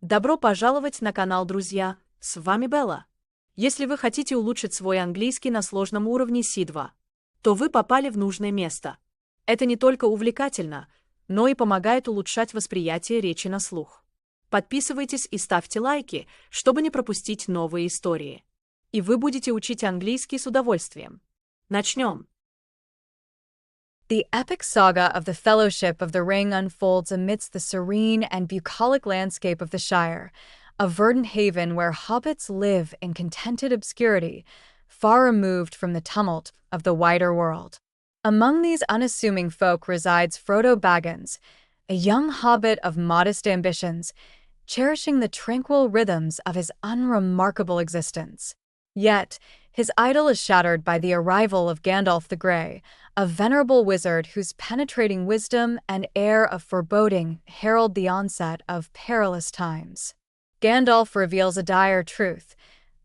Добро пожаловать на канал, друзья! С вами Белла. Если вы хотите улучшить свой английский на сложном уровне C2, то вы попали в нужное место. Это не только увлекательно, но и помогает улучшать восприятие речи на слух. Подписывайтесь и ставьте лайки, чтобы не пропустить новые истории. И вы будете учить английский с удовольствием. Начнем! The epic saga of the Fellowship of the Ring unfolds amidst the serene and bucolic landscape of the Shire, a verdant haven where hobbits live in contented obscurity, far removed from the tumult of the wider world. Among these unassuming folk resides Frodo Baggins, a young hobbit of modest ambitions, cherishing the tranquil rhythms of his unremarkable existence. Yet, his idyll is shattered by the arrival of Gandalf the Grey, a venerable wizard whose penetrating wisdom and air of foreboding herald the onset of perilous times. Gandalf reveals a dire truth.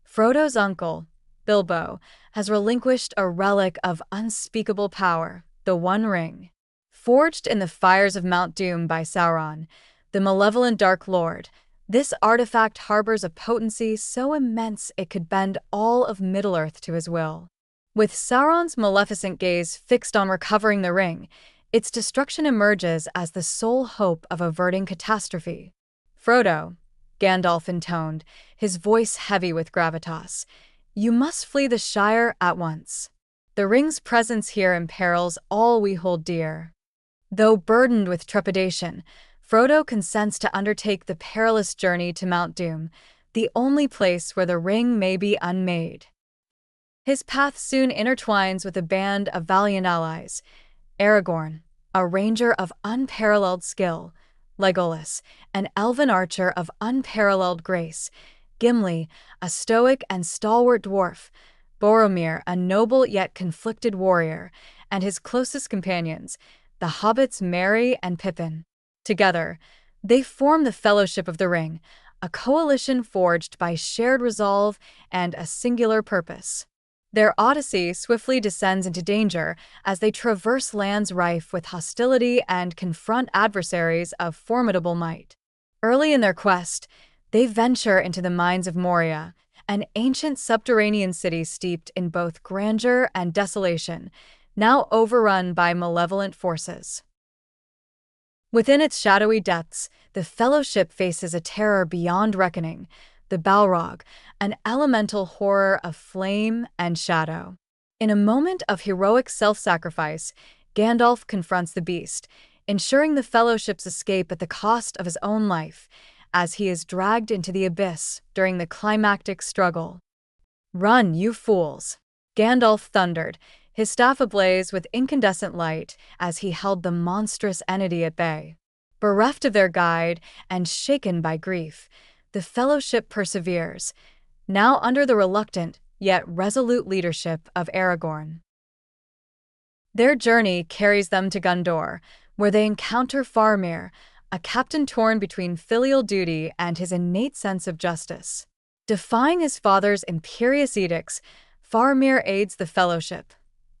Frodo's uncle, Bilbo, has relinquished a relic of unspeakable power, the One Ring. Forged in the fires of Mount Doom by Sauron, the malevolent Dark Lord, this artifact harbors a potency so immense it could bend all of Middle-earth to his will. With Sauron's maleficent gaze fixed on recovering the ring, its destruction emerges as the sole hope of averting catastrophe. Frodo, Gandalf intoned, his voice heavy with gravitas, you must flee the Shire at once. The ring's presence here imperils all we hold dear. Though burdened with trepidation, Frodo consents to undertake the perilous journey to Mount Doom, the only place where the ring may be unmade. His path soon intertwines with a band of valiant allies: Aragorn, a ranger of unparalleled skill; Legolas, an elven archer of unparalleled grace; Gimli, a stoic and stalwart dwarf; Boromir, a noble yet conflicted warrior; and his closest companions, the hobbits Merry and Pippin. Together, they form the Fellowship of the Ring, a coalition forged by shared resolve and a singular purpose. Their odyssey swiftly descends into danger as they traverse lands rife with hostility and confront adversaries of formidable might. Early in their quest, they venture into the mines of Moria, an ancient subterranean city steeped in both grandeur and desolation, now overrun by malevolent forces. Within its shadowy depths, the Fellowship faces a terror beyond reckoning, the Balrog, an elemental horror of flame and shadow. In a moment of heroic self-sacrifice, Gandalf confronts the beast, ensuring the Fellowship's escape at the cost of his own life, as he is dragged into the abyss during the climactic struggle. "Run, you fools!" Gandalf thundered, his staff ablaze with incandescent light as he held the monstrous entity at bay. Bereft of their guide and shaken by grief, the Fellowship perseveres, now under the reluctant yet resolute leadership of Aragorn. Their journey carries them to Gondor, where they encounter Faramir, a captain torn between filial duty and his innate sense of justice. Defying his father's imperious edicts, Faramir aids the Fellowship,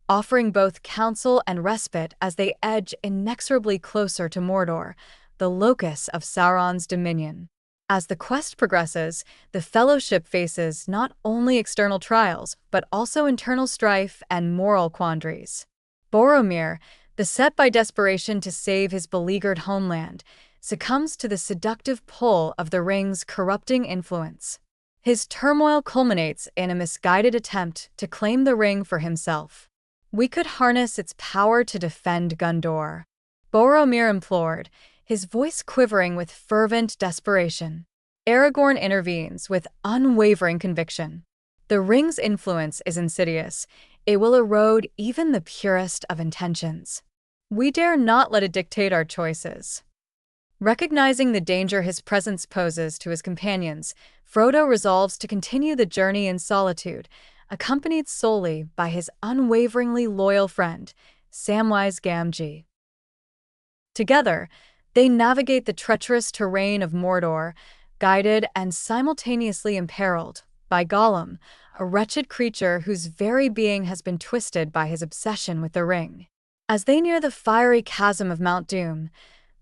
offering both counsel and respite as they edge inexorably closer to Mordor, the locus of Sauron's dominion. As the quest progresses, the Fellowship faces not only external trials, but also internal strife and moral quandaries. Boromir, beset by desperation to save his beleaguered homeland, succumbs to the seductive pull of the ring's corrupting influence. His turmoil culminates in a misguided attempt to claim the ring for himself. "We could harness its power to defend Gondor," Boromir implored, his voice quivering with fervent desperation. Aragorn intervenes with unwavering conviction. "The ring's influence is insidious. It will erode even the purest of intentions. We dare not let it dictate our choices." Recognizing the danger his presence poses to his companions, Frodo resolves to continue the journey in solitude, accompanied solely by his unwaveringly loyal friend, Samwise Gamgee. Together, they navigate the treacherous terrain of Mordor, guided and simultaneously imperiled by Gollum, a wretched creature whose very being has been twisted by his obsession with the ring. As they near the fiery chasm of Mount Doom,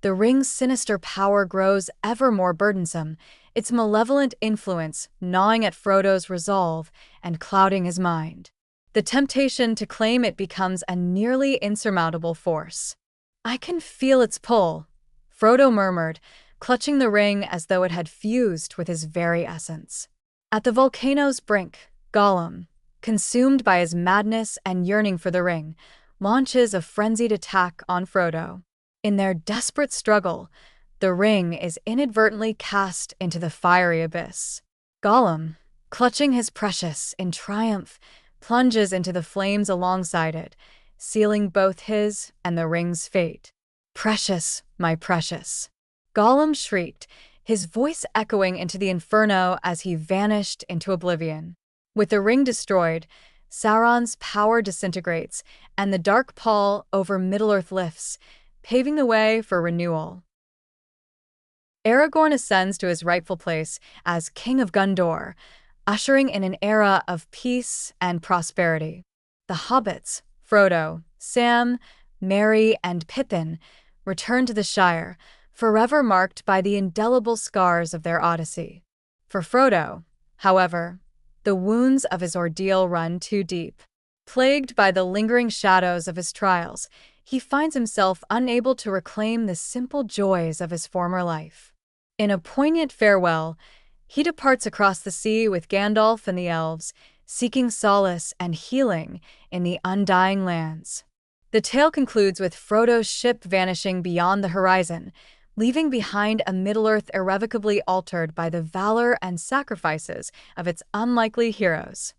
The ring's sinister power grows ever more burdensome, its malevolent influence gnawing at Frodo's resolve and clouding his mind. The temptation to claim it becomes a nearly insurmountable force. "I can feel its pull," Frodo murmured, clutching the ring as though it had fused with his very essence. At the volcano's brink, Gollum, consumed by his madness and yearning for the ring, launches a frenzied attack on Frodo. In their desperate struggle, the ring is inadvertently cast into the fiery abyss. Gollum, clutching his precious in triumph, plunges into the flames alongside it, sealing both his and the ring's fate. "Precious, my precious," Gollum shrieked, his voice echoing into the inferno as he vanished into oblivion. With the ring destroyed, Sauron's power disintegrates, and the dark pall over Middle-earth lifts, paving the way for renewal. Aragorn ascends to his rightful place as King of Gondor, ushering in an era of peace and prosperity. The hobbits, Frodo, Sam, Merry, and Pippin, return to the Shire, forever marked by the indelible scars of their odyssey. For Frodo, however, the wounds of his ordeal run too deep. Plagued by the lingering shadows of his trials, he finds himself unable to reclaim the simple joys of his former life. In a poignant farewell, he departs across the sea with Gandalf and the elves, seeking solace and healing in the undying lands. The tale concludes with Frodo's ship vanishing beyond the horizon, leaving behind a Middle-earth irrevocably altered by the valor and sacrifices of its unlikely heroes.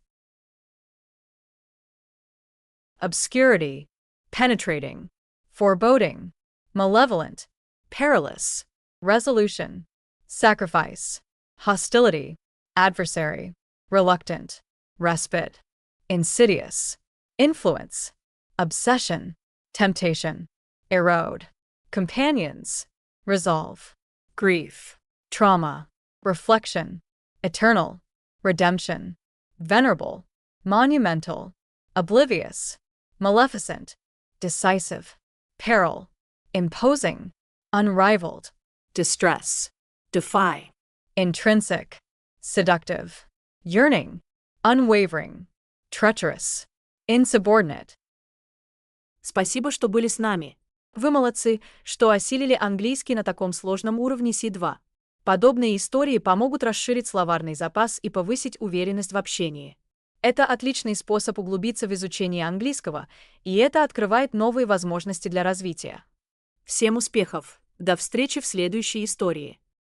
Obscurity, penetrating, Foreboding, malevolent, perilous, resolution, sacrifice, hostility, adversary, reluctant, respite, insidious, influence, obsession, temptation, erode, companions, resolve, grief, trauma, reflection, eternal, redemption, venerable, monumental, oblivious, maleficent, decisive, peril, imposing, unrivaled, distress, defy, intrinsic, seductive, yearning, unwavering, treacherous, insubordinate. Спасибо, что были с нами. Вы молодцы, что осилили английский на таком сложном уровне C2. Подобные истории помогут расширить словарный запас и повысить уверенность в общении. Это отличный способ углубиться в изучение английского, и это открывает новые возможности для развития. Всем успехов! До встречи в следующей истории!